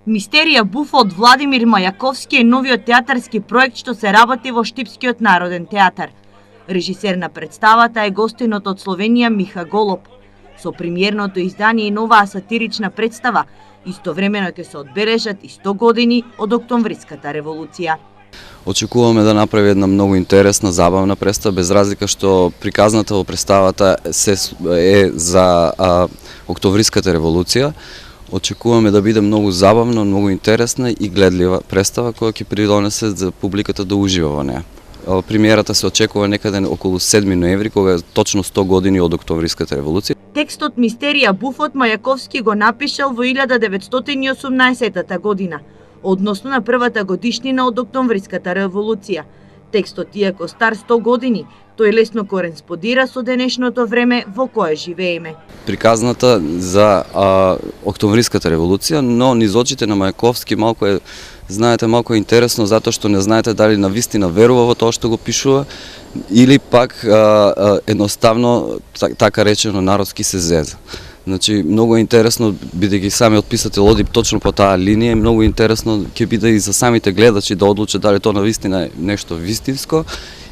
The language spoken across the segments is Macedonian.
Мистерија Буфа од Владимир Мајаковски е новиот театарски проект што се работи во Штипскиот народен театар. Режисер на представата е гостинот од Словенија Миха Голоб. Со премиерното издание и новаа сатирична представа, истовремено ќе се одбележат и 100 години од Октомвриската револуција. Очекуваме да направи една многу интересна, забавна представа, без разлика што приказната во представата е за Октомвриската револуција. Очекуваме да биде многу забавна, многу интересна и гледлива представа која ќе придонесе за публиката да ужива во неа. Премиерата се очекува некаде околу 7 ноември, кога е точно 100 години од Октомвриската револуција. Текстот Мистерија Буфот Мајаковски го напишал во 1918 година, односно на првата годишнина од Октомвриската револуција. Текстот, иако стар 100 години, тој лесно кореспондира со денешното време во кое живееме. Приказната за Октомвриската револуција, но низ очите на Мајаковски малку е, знаете, малку е интересно затоа што не знаете дали навистина верува во тоа што го пишува или пак едноставно така речено народски се зеза. Значи, многу е интересно, бидејќи самиот писател оди точно по таа линија, многу интересно ќе биде и за самите гледачи да одлучат дали тоа навистина е нешто вистинско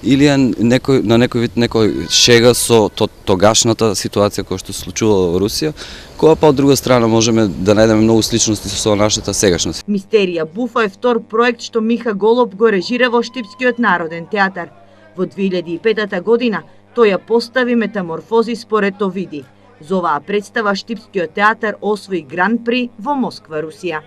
или е некој шега со тогашната ситуација која што се случува во Русија, која па од друга страна можеме да најдеме многу сличности со нашата сегашност. Мистерија Буфа е втор проект што Миха Голоб го режира во Штипскиот народен театар. Во 2005 година тој ја постави Метаморфози според Овиди. За оваа представа Штипскиот театар освои Гран-при во Москва, Русија.